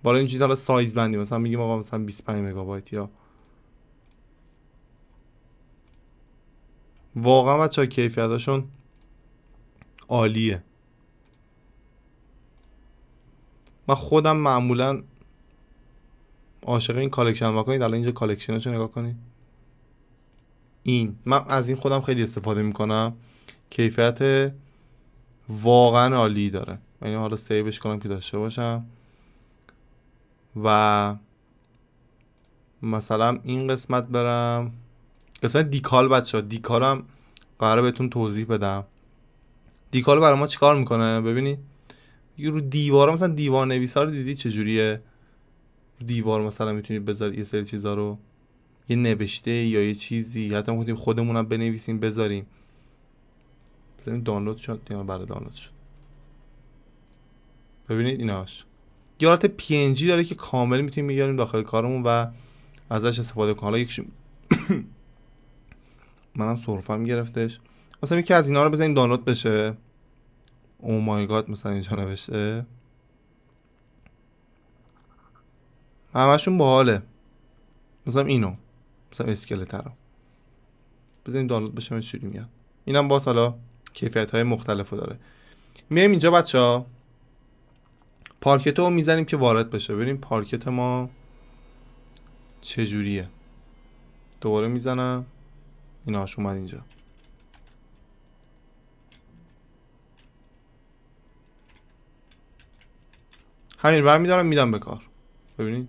بالا اینجوری حالا سایز بندی مثلا میگیم آقا مثلا 25 مگابایت یا واقعا بچه‌ها کیفیتاشون عالیه. من خودم معمولا عاشق این کالکشن واکنید. الان اینجا کالکشناشو نگاه کنید. من از این خودم خیلی استفاده میکنم. کیفیت واقعا عالی داره. یعنی حالا سیوش کنم که داشته باشم. و مثلا این قسمت برم قسمت دیکال. بچه ها دیکالم قراره بهتون توضیح بدم. دیکال برای ما چیکار میکنه ببینید. یه رو دیوارا مثلا دیوار نویسا رو دیدی چجوریه؟ رو دیوار مثلا میتونید بذارید یه سری چیزا رو، یه نوشته یا یه چیزی، حتی میتونیم خودمونم بنویسیم بذاریم. بذاریم دانلود شد یا برای دانلود شد. ببینید ایناش یه حالت PNG داره که کامل میتونیم بیاریم داخل کارمون و ازش استفاده کنیم. حالا یکیش منم سرفم گرفتش. مثلا یکی از اینا رو بزنیم دانلود بشه. او مای گاد مثلا اینجا نوشته. همشون باحاله. مثلا اینو مثلا اسکلت رو بزنیم دانلود بشه چجوری میاد. اینم باز حالا کیفیت های مختلفو داره. میایم اینجا بچه‌ها پارکت رو میزنیم که وارد بشه. ببینیم پارکت ما چجوریه. دوباره میزنم ایناش اومد اینجا. همین برمیدارم میدم به کار. ببینید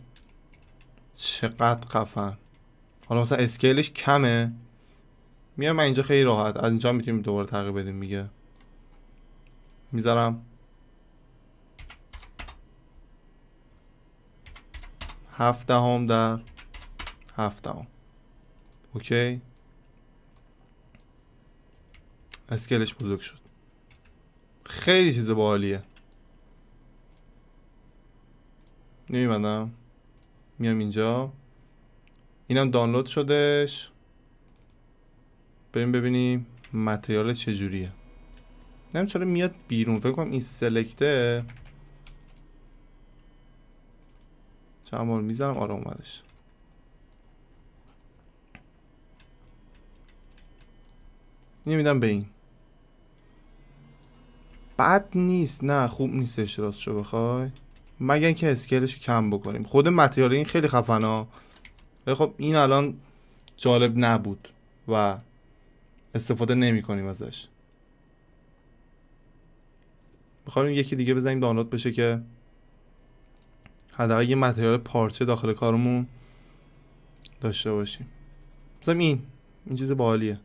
چقدر خفن. حالا مثلا اسکیلش کمه، میام من اینجا خیلی راحت از اینجا میتونیم دوباره تغییر بدیم. میگه میذارم 0.7 در 0.7. اوکی اسکیلش بزرگ شد. خیلی چیز باحالیه. نمیبندم. میام اینجا اینم دانلود شدش. بریم ببینیم متریال چجوریه. نمیدونم چرا میاد بیرون. فکر کنم این سلکته. چند بار میزنم آره اومدش. اینو میدم به این. بد نیست نه خوب نیستش راستشو بخوای، مگر اینکه اسکیلش کم بکنیم. خود متریال این خیلی خفنا ولی خب این الان جالب نبود و استفاده نمی کنیم ازش. میخوایم یکی دیگه بزنیم دانلود بشه که حداقل یه متریال پارچه داخل کارمون داشته باشیم. مثلا این چیز باحالیه.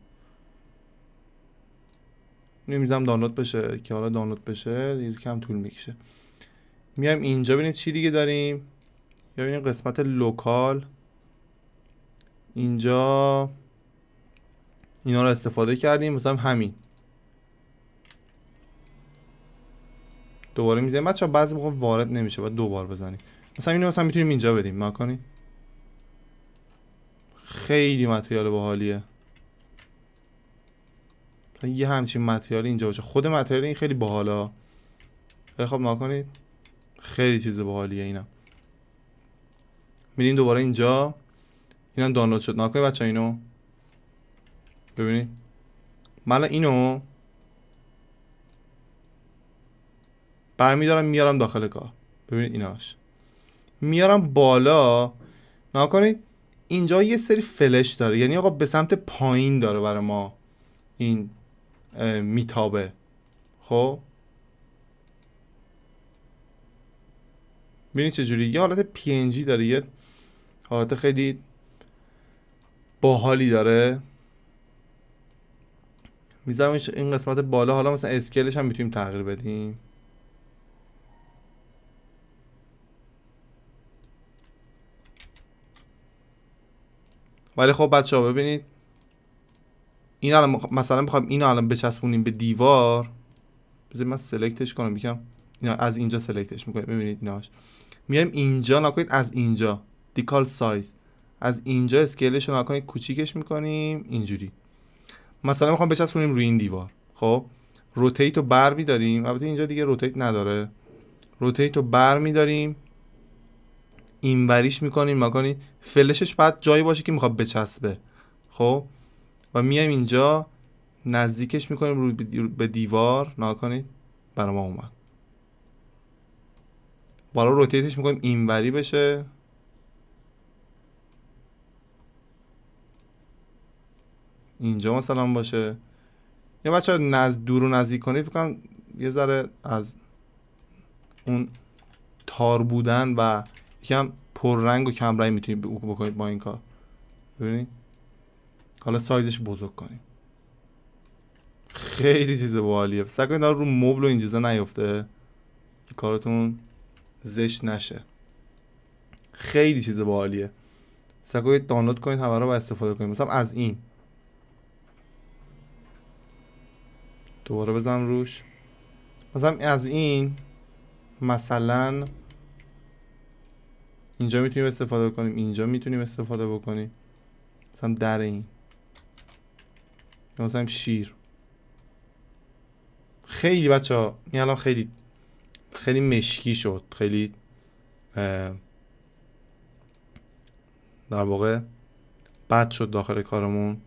میذارم دانلود بشه که حالا دانلود بشه دیگه کم طول میکشه. میایم اینجا ببینید چی دیگه داریم. یا ببینید قسمت لوکال اینجا اینا رو استفاده کردیم. مثلا همین دوباره میزنیم. بچه‌ها بعضی موقع وارد نمیشه باید دوبار بزنیم. مثلا اینو مثلا میتونیم اینجا بدیم نکنید. خیلی متریال باحالیه. یه همچین متریال اینجا باشه. خود متریال این خیلی باحاله. خب نکنید خیلی چیز باحالیه. اینا میریم دوباره اینجا اینم دانلود شد. نکنید بچه‌ها اینو ببینید. من اینو برمیدارم میارم داخل کار. ببینید ایناش میارم بالا. نکنید اینجا یه سری فلش داره، یعنی آقا به سمت پایین داره برای ما این میتابه. خب ببینید چجوری یه حالت PNG داره، یه حالت خیلی باحالی داره. میذارم این قسمت بالا. حالا مثلا اسکیلش هم میتونیم تغییر بدیم. ولی خب بچه‌ها ببینید این الان مثلا بخوایم اینو الان بچسبونیم به دیوار. بذارید من سلکتش کنم یکم. اینا از اینجا سلکتش میکنیم. ببینید ایناش میایم اینجا نکنید از اینجا دیکال سایز از اینجا اسکیلش رو نکنید کوچیکش میکنیم اینجوری. مثلا میخوام بچسبونیم روی این دیوار. خب روتیت رو بر میداریم. البته اینجا دیگه روتیت نداره. روتیت رو بر میداریم اینوریش میکنیم نکنید فلشش باید جایی باشه که میخواد بچسبه. خب و میایم اینجا نزدیکش میکنیم رو به دیوار نکنید برای ما اومد. بالا روتیتش میکنیم اینوری بشه. اینجا مثلا باشه. یا بچه دور و نزدیک کنید فکر کنم یه ذره از اون تار بودن و یکم پررنگ و کم رنگ میتونید بکنید با این کار. ببینید حالا سایزش بزرگ کنیم. خیلی چیز باحالیه. سعی کنید رو مبل و این چیزا نیفته که کارتون زشت نشه. خیلی چیز باحالیه. سعی کنید دانلود کنید همه رو و استفاده کنید. مثلا از این دوباره بزنم روش. مثلا از این مثلا اینجا میتونیم استفاده کنیم، اینجا میتونیم استفاده بکنیم. مثلا در این مثلا شیر. خیلی بچه‌ها این الان خیلی خیلی مشکی شد، خیلی در واقع بد شد داخل کارمون.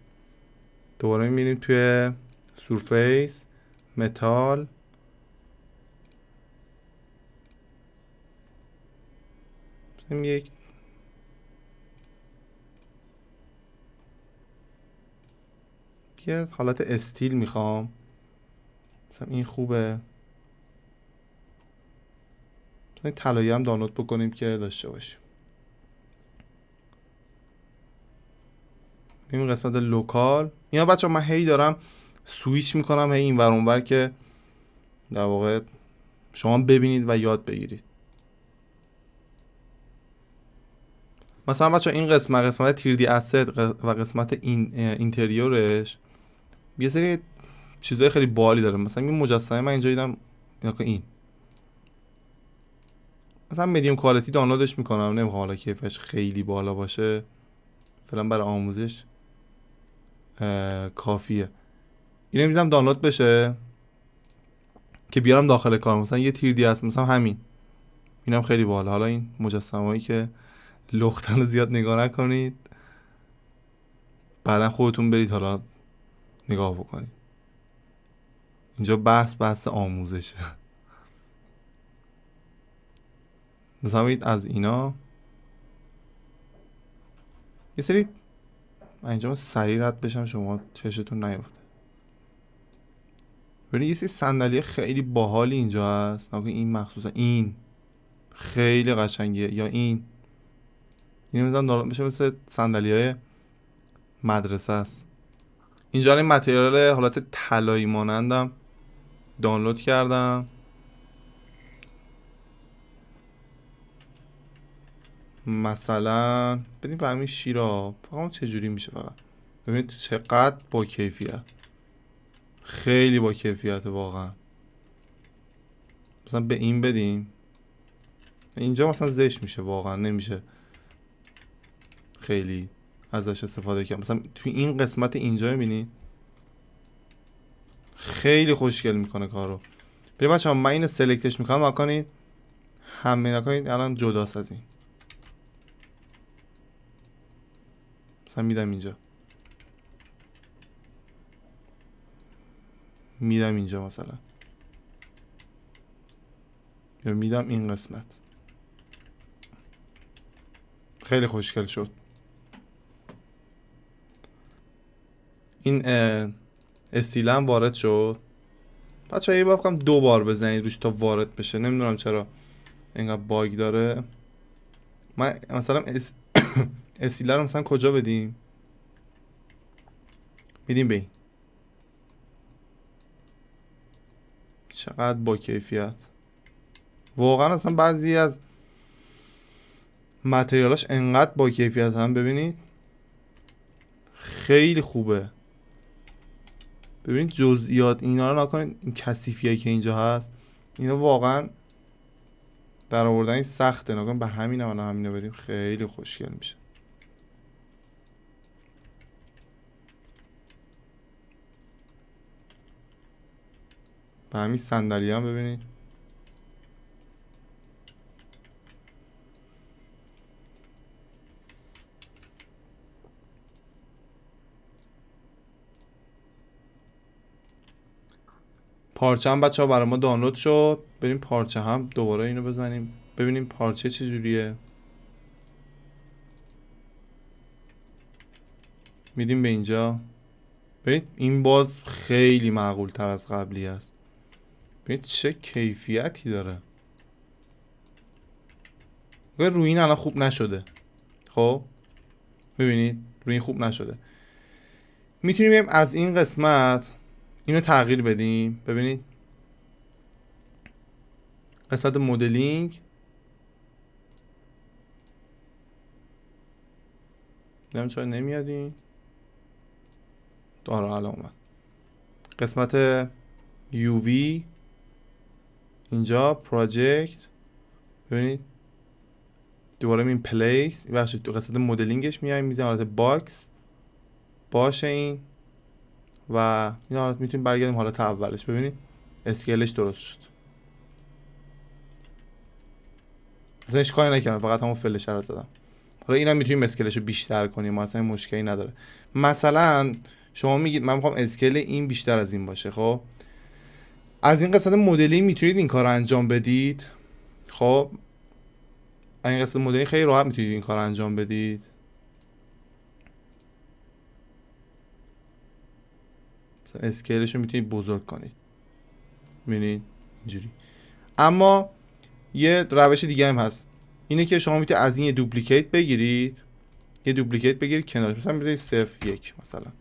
دوباره میبینیم توی سورفیس متال یک یه حالت استیل میخوام. مثلا این خوبه. مثلا طلایی هم دانلود بکنیم که داشته باشیم. این قسمت لوکال اینا بچه من هی دارم سویچ میکنم هی این ور اون ور که در واقع شما ببینید و یاد بگیرید. مثلا بچه این قسمت تیردی اسید و قسمت اینتریورش یه سری چیزای خیلی بالی داره. مثلا این مجسمه من اینجا دیدم این مثلا مدیوم کوالیتی دانلودش میکنم، نمیخوام حالا کیفش خیلی بالا باشه، فعلا برای آموزش کافیه. اینو میذارم دانلود بشه که بیارم داخل کار. مثلا یه تیردی هست مثلا همین، اینم خیلی بالا. حالا این مجسمه‌ای که لختن رو زیاد نگاه نکنید، بعدا خودتون برید حالا نگاه بکنید. اینجا بحث آموزشه. مثلا از اینا یه سری اینجا سریع رد بشم شما چشتون نیفته. ببینید یه سری صندلی خیلی باحالی اینجا هست. این مخصوصا این خیلی قشنگه. یا این میذارم دانلود بشه، مثل صندلی‌های مدرسه است. اینجا این متریال حالت طلایی مانندم دانلود کردم. مثلا بدیم به همین شیرا فقط چجوری میشه. فقط ببینید چقدر با کیفیت، خیلی با کیفیت واقعا. مثلا به این بدیم، اینجا مثلا زشت میشه واقعا، نمیشه خیلی ازش استفاده کرد. مثلا توی این قسمت اینجا میبینید خیلی خوشگل میکنه کارو. بریم بچه من اینو سلکتش میکنم نکنید همه نکنید الان جداست از این. مثلا میدم اینجا، میدم اینجا مثلا، یا میدم این قسمت. خیلی خوشگل شد. این استیل هم وارد شد. بچه‌ها یه بار 2 بار بزنید روش تا وارد بشه. نمیدونم چرا اینقدر باگ داره. من مثلا استیل رو مثلا کجا بدیم؟ میدیم به این. چقدر با کیفیت واقعا. اصلا بعضی از متریالاش انقدر با کیفیت هم ببینید خیلی خوبه. ببینید جزئیات اینا رو نکنید. این کثیفیایی که اینجا هست اینا واقعا در آوردن سخته. نکنید به همین هم همینو بریم خیلی خوشگل میشه. به همین صندلی هم ببینید پارچه هم بچه ها برای ما دانلود شد. بریم پارچه هم دوباره اینو بزنیم ببینیم پارچه چجوریه. میدیم به اینجا. ببینید این باز خیلی معقول تر از قبلی است. ببینید چه کیفیتی داره. روی این الان خوب نشده. خب ببینید روی این خوب نشده. میتونیم بریم از این قسمت اینو تغییر بدیم. ببینید قسمت مدلینگ نمیدونم چرا نمیاد این. داره الان اومد. قسمت UV اینجا پراجکت ببینید دوباره این پلیس بخشید تو قسمت مدلینگش میایم میزنیم حالت باکس باشه این و این حالت میتونیم برگردیم حالت اولش. ببینید اسکیلش درست شد. اصلا هیچ کاری نکردم فقط همون فلش رو زدم. حالا اینا میتونیم اسکیلش رو بیشتر کنیم اصلا مشکلی نداره. مثلا شما میگید من میخوام اسکیل این بیشتر از این باشه. خب از این قسمت مدلی میتونید این کار رو انجام بدید. خب این قسمت مدلی خیلی راحت میتونید این کار رو انجام بدید. مثلا اسکیلش رو میتونید بزرگ کنید. ببینید اینجوری. اما یه روش دیگه هم هست. اینه که شما میتونید از این یه دوپلیکیت بگیرید. یه دوپلیکیت بگیرید کنارش مثلا بذارید 0.1 مثلا.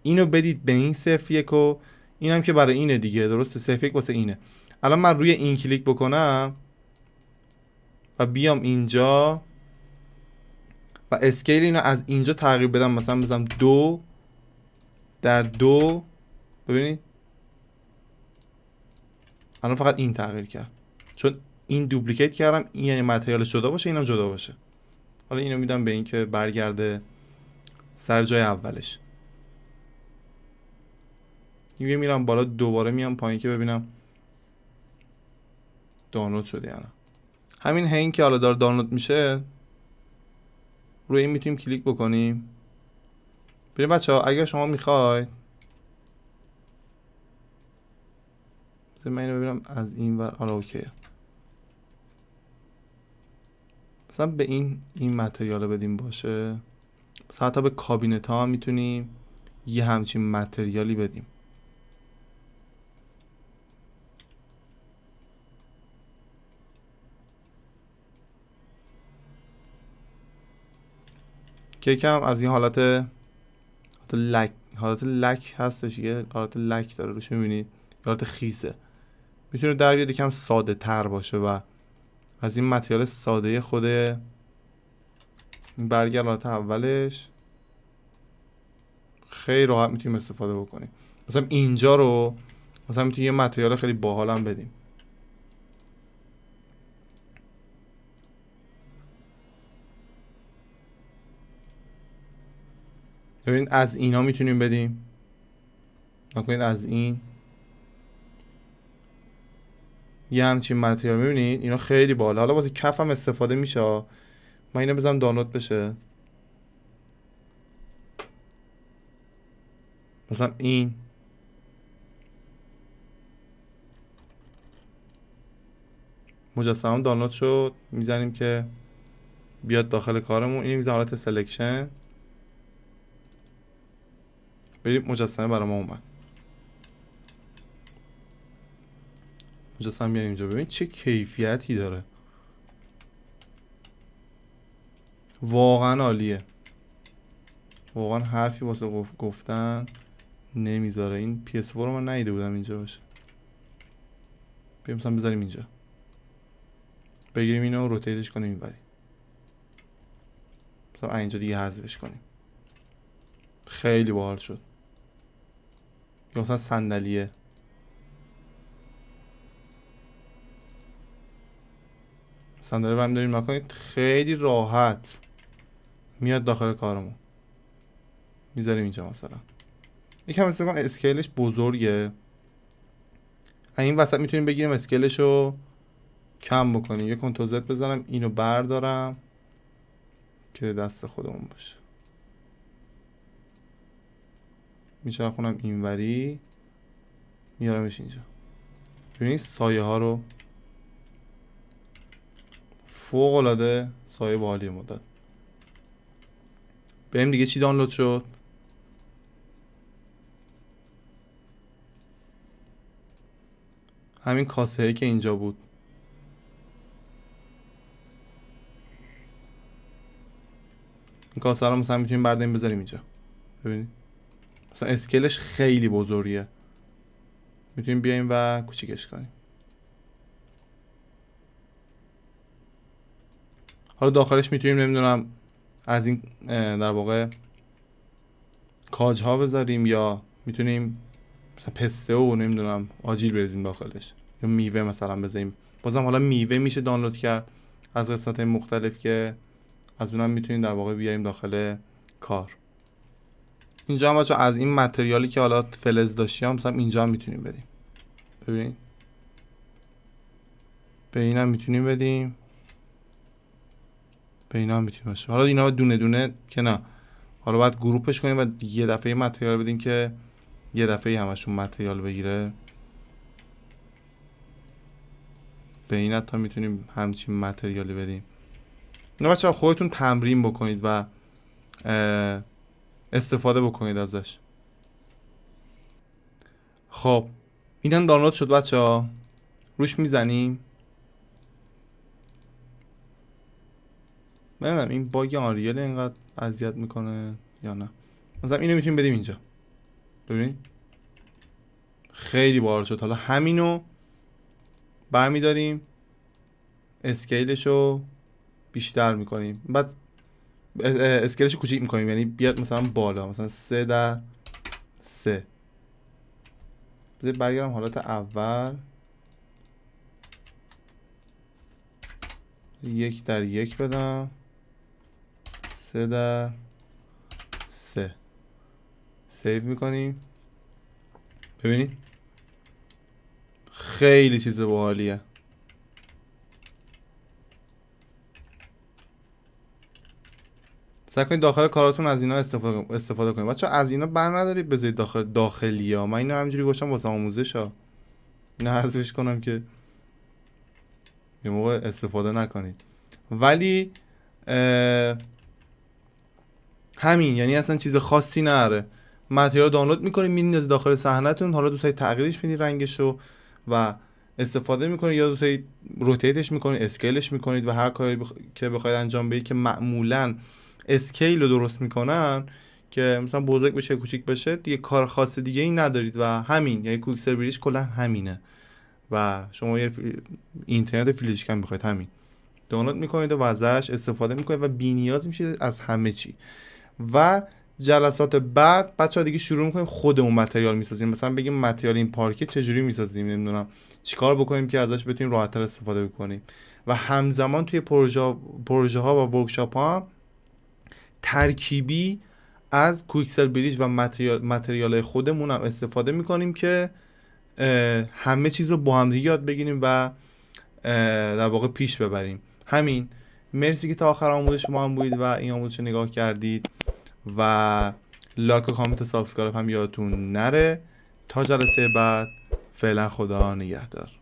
اینو بدید به این 0.1 و اینم که برای اینه دیگه درسته 0.1 واسه اینه. الان من روی این کلیک بکنم و بیام اینجا و اسکیل اینو از اینجا تغییر بدم مثلا بزنم 2:2 ببینید الان فقط این تغییر کرد چون این دوپلیکیت کردم. این یعنی متریالش جدا باشه اینم جدا باشه. حالا اینو میدم به این که برگرده سر جای اولش. میرم بالا دوباره میام پایین که ببینم دانلود شده یا نه. همین هین که حالا داره دانلود میشه روی این میتونیم کلیک بکنیم. ببین بچه ها اگر شما میخواید من اینو ببینم از این ور. حالا اوکیه. مثلا به این متریال بدیم باشه. مثلا حتی به کابینت ها هم میتونیم یه همچین متریالی بدیم. که یکم از این حالت لک هستش. یه حالت لک داره روش میبینید. حالت خیسه. میتونه در بیاد یکم ساده تر باشه و از این متریال ساده خود برگرد حالت اولش خیلی راحت میتونیم استفاده بکنیم. مثلا اینجا رو مثلا میتونیم یه متریال خیلی باحال هم بدیم. ببین از اینا میتونیم بدیم. نکنید از این یه همچین متریال میبینید اینا خیلی باحال. حالا واسه کف هم استفاده میشه. من اینو بزنم دانلود بشه. مثلا این مجسمه دانلود شد. میزنیم که بیاد داخل کارمون. اینو میزنم حالت سلکشن. بریم مجسمه برای ما اومد. مجسمه بیاریم اینجا. ببین چه کیفیتی داره. واقعا عالیه. واقعا حرفی واسه گفتن نمیذاره. این PS4 رو من ندیده بودم اینجا باشه. بریم مثلا بذاریم اینجا. بگیریم اینو روتیتش کنیم اینوری. مثلا اینجا دیگه حذفش کنیم. خیلی باحال شد. یا مثلا صندلیه. صندلی رو هم داریم نکنید. خیلی راحت میاد داخل کارمون. میذاریم اینجا مثلا. یکم مثلا اسکیلش بزرگه. این وسط میتونیم بگیریم اسکیلش رو کم بکنیم. یه کنترل زد بزنم اینو بردارم که دست خودمون باشه. میچرخونم اینوری میارمش اینجا. ببینید سایه ها رو فوق العاده سایه باحالی مدت. بریم دیگه چی دانلود شد. همین کاسه که اینجا بود. این کاسه رو مثلا میتونیم برداریم بذاریم اینجا. ببینید مثلا اسکیلش خیلی بزرگیه، میتونیم بیایم و کوچیکش کنیم. حالا داخلش میتونیم نمیدونم از این در واقع کاج ها بذاریم، یا میتونیم مثلا پسته و نمیدونم آجیل بریزیم داخلش، یا میوه مثلا بذاریم. بازم حالا میوه میشه دانلود کرد از قسمت مختلف که از اونم میتونیم در واقع بیاریم داخل کار. اینجا هم بچه از این متریالی که حالا فلز داشتیم مثلا اینجا هم میتونیم بدیم. ببینید به اینم میتونیم بدیم، به اینا هم میتونیم باشه. حالا اینا دونه دونه که نه، حالا باید گروپش کنیم و یه دفعه متریال بدیم که یه دفعه همشون متریال بگیره. به این حتی میتونیم همچین متریالی بدیم. اینا بچه‌ها خودتون تمرین بکنید و استفاده بکنید ازش. خب اینم دانلود شد بچه‌ها، روش میزنیم. نمیدونم این باگ آنریل اینقدر اذیت میکنه یا نه. مثلا اینو میتونیم بدیم اینجا، ببینید خیلی باحال شد. حالا همینو برمیداریم اسکیلشو بیشتر میکنیم، بعد اسکیلشو کوچیک میکنیم، یعنی بیاد مثلا بالا، مثلا 3:3. بذار برگردم حالت اول، 1:1 بدم، 3:3 سیو میکنیم. ببینید خیلی چیز باحالیه. سعی کنید داخل کاراتون از اینا استفاده کنید. بچه‌ها از اینا بر ندارید بذارید داخلی ها. من اینو همینجوری گوشم واسه آموزش ها، اینو حذفش کنم که یه موقع استفاده نکنید. ولی همین، یعنی اصلا چیز خاصی نداره. متریال دانلود میکنید میندازید داخل صحنه‌تون، حالا دوست دارید تغییرش بدید رنگشو و استفاده میکنید، یا دوست دارید روتیتش میکنید، اسکیلش میکنید و هر کاری که بخواید انجام بدید که معمولا اسکیل رو درست میکنن که مثلا بزرگ بشه کوچیک بشه، دیگه کار خاص دیگه ای ندارید و همین، یعنی کویکسل بریج کلا همینه و شما یه اینترنت فیلش کم بخواید همین دانلود میکنید و ازش استفاده میکنید و بی‌نیاز میشید از همه چی. و جلسات بعد بچه‌ها دیگه شروع میکنیم خودمون متریال میسازیم، مثلا بگیم متریال این پارکه چجوری میسازیم، نمیدونم چیکار بکنیم که ازش بتونیم راحت‌تر استفاده بکنیم. و همزمان توی پروژه ها و ورکشاپ ها ترکیبی از کویکسل بریج و متریال خودمون هم استفاده میکنیم که همه چیز رو با هم دیگه یاد بگیریم و در واقع پیش ببریم. همین، مرسی که تا آخر آموزش ما هم بودید و این آموزش نگاه کردید و لایک و کامنت و سابسکرایب هم یادتون نره. تا جلسه بعد، فعلا خدا نگهدار.